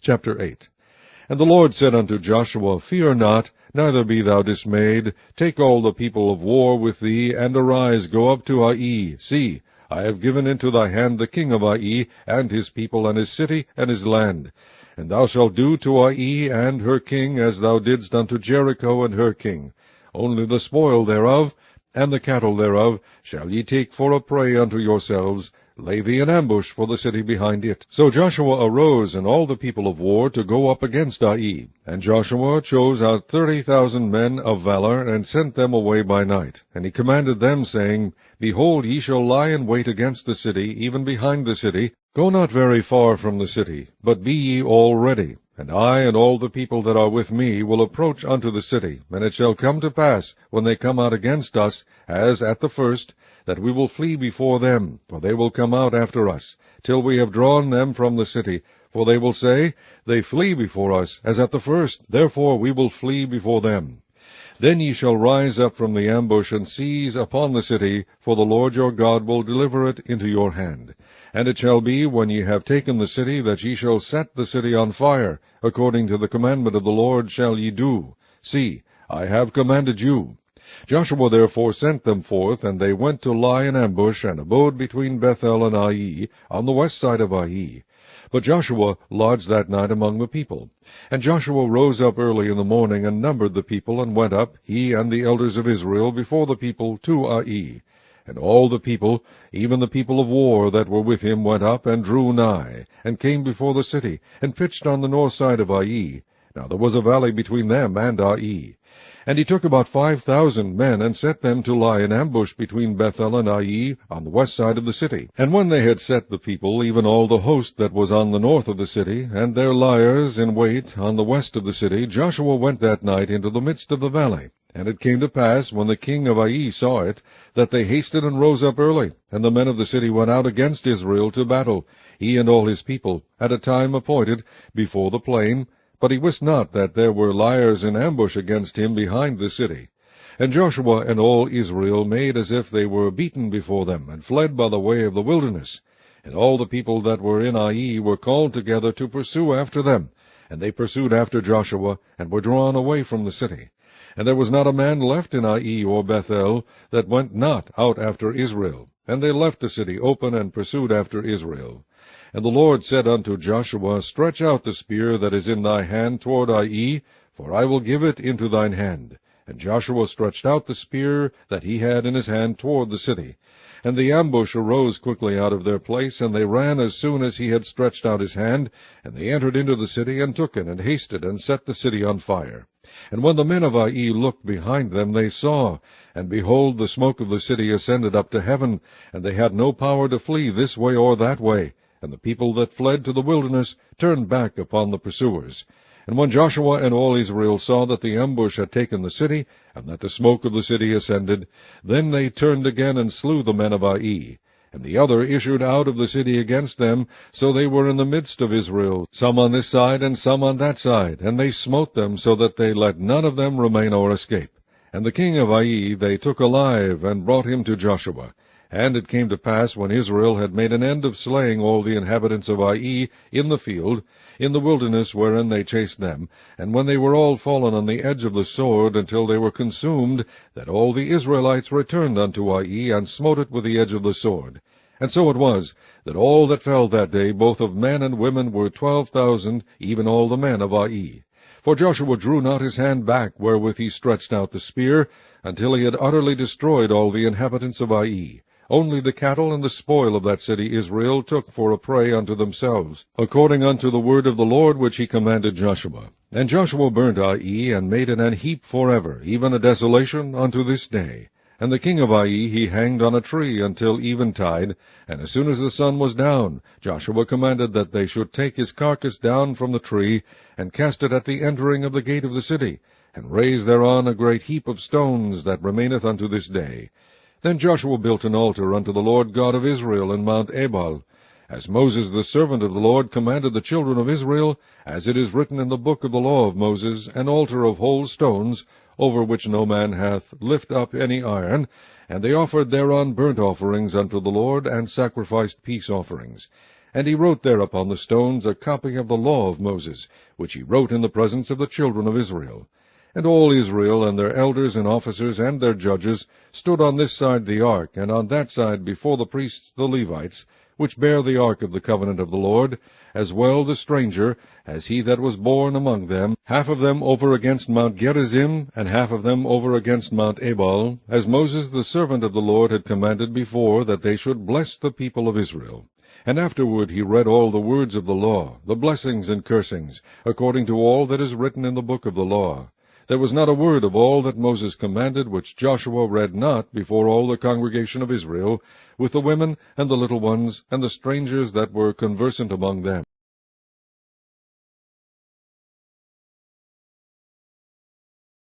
Chapter 8. And the Lord said unto Joshua, Fear not, neither be thou dismayed. Take all the people of war with thee, and arise, go up to Ai. See, I have given into thy hand the king of Ai, and his people, and his city, and his land. And thou shalt do to Ai and her king as thou didst unto Jericho and her king. Only the spoil thereof, and the cattle thereof, shall ye take for a prey unto yourselves. Lay thee an ambush for the city behind it. So Joshua arose, and all the people of war, to go up against Ai. And Joshua chose out 30,000 men of valor, and sent them away by night. And he commanded them, saying, Behold, ye shall lie in wait against the city, even behind the city. Go not very far from the city, but be ye all ready. And I and all the people that are with me will approach unto the city. And it shall come to pass, when they come out against us, as at the first, that we will flee before them, for they will come out after us, till we have drawn them from the city. For they will say, They flee before us, as at the first, therefore we will flee before them. Then ye shall rise up from the ambush, and seize upon the city, for the Lord your God will deliver it into your hand. And it shall be, when ye have taken the city, that ye shall set the city on fire, according to the commandment of the Lord shall ye do. See, I have commanded you. Joshua therefore sent them forth, and they went to lie in ambush, and abode between Bethel and Ai, on the west side of Ai. But Joshua lodged that night among the people. And Joshua rose up early in the morning, and numbered the people, and went up, he and the elders of Israel, before the people to Ai. And all the people, even the people of war that were with him, went up, and drew nigh, and came before the city, and pitched on the north side of Ai. Now there was a valley between them and Ai. And he took about 5,000 men, and set them to lie in ambush between Bethel and Ai, on the west side of the city. And when they had set the people, even all the host that was on the north of the city, and their liers in wait on the west of the city, Joshua went that night into the midst of the valley. And it came to pass, when the king of Ai saw it, that they hasted and rose up early, and the men of the city went out against Israel to battle, he and all his people, at a time appointed, before the plain. But he wist not that there were liers in ambush against him behind the city. And Joshua and all Israel made as if they were beaten before them, and fled by the way of the wilderness. And all the people that were in Ai were called together to pursue after them. And they pursued after Joshua, and were drawn away from the city. And there was not a man left in Ai or Bethel that went not out after Israel. And they left the city open, and pursued after Israel. And the Lord said unto Joshua, Stretch out the spear that is in thy hand toward Ai, for I will give it into thine hand. And Joshua stretched out the spear that he had in his hand toward the city. And the ambush arose quickly out of their place, and they ran as soon as he had stretched out his hand. And they entered into the city, and took it, and hasted, and set the city on fire. And when the men of Ai looked behind them, they saw, and behold, the smoke of the city ascended up to heaven, and they had no power to flee this way or that way. And the people that fled to the wilderness turned back upon the pursuers. And when Joshua and all Israel saw that the ambush had taken the city, and that the smoke of the city ascended, then they turned again and slew the men of Ai. And the other issued out of the city against them, so they were in the midst of Israel, some on this side and some on that side, and they smote them, so that they let none of them remain or escape. And the king of Ai they took alive, and brought him to Joshua. And it came to pass, when Israel had made an end of slaying all the inhabitants of Ai in the field, in the wilderness wherein they chased them, and when they were all fallen on the edge of the sword, until they were consumed, that all the Israelites returned unto Ai, and smote it with the edge of the sword. And so it was, that all that fell that day, both of men and women, were 12,000, even all the men of Ai. For Joshua drew not his hand back, wherewith he stretched out the spear, until he had utterly destroyed all the inhabitants of Ai. Only the cattle and the spoil of that city Israel took for a prey unto themselves, according unto the word of the Lord which he commanded Joshua. And Joshua burnt Ai, and made it an heap forever, even a desolation unto this day. And the king of Ai he hanged on a tree until eventide, and as soon as the sun was down, Joshua commanded that they should take his carcass down from the tree, and cast it at the entering of the gate of the city, and raise thereon a great heap of stones that remaineth unto this day. Then Joshua built an altar unto the Lord God of Israel in Mount Ebal, as Moses the servant of the Lord commanded the children of Israel, as it is written in the book of the law of Moses, an altar of whole stones, over which no man hath lift up any iron. And they offered thereon burnt offerings unto the Lord, and sacrificed peace offerings. And he wrote there upon the stones a copy of the law of Moses, which he wrote in the presence of the children of Israel. And all Israel, and their elders and officers, and their judges, stood on this side the ark, and on that side before the priests the Levites, which bear the ark of the covenant of the Lord, as well the stranger, as he that was born among them, half of them over against Mount Gerizim, and half of them over against Mount Ebal, as Moses the servant of the Lord had commanded before, that they should bless the people of Israel. And afterward he read all the words of the law, the blessings and cursings, according to all that is written in the book of the law. There was not a word of all that Moses commanded which Joshua read not before all the congregation of Israel, with the women and the little ones and the strangers that were conversant among them.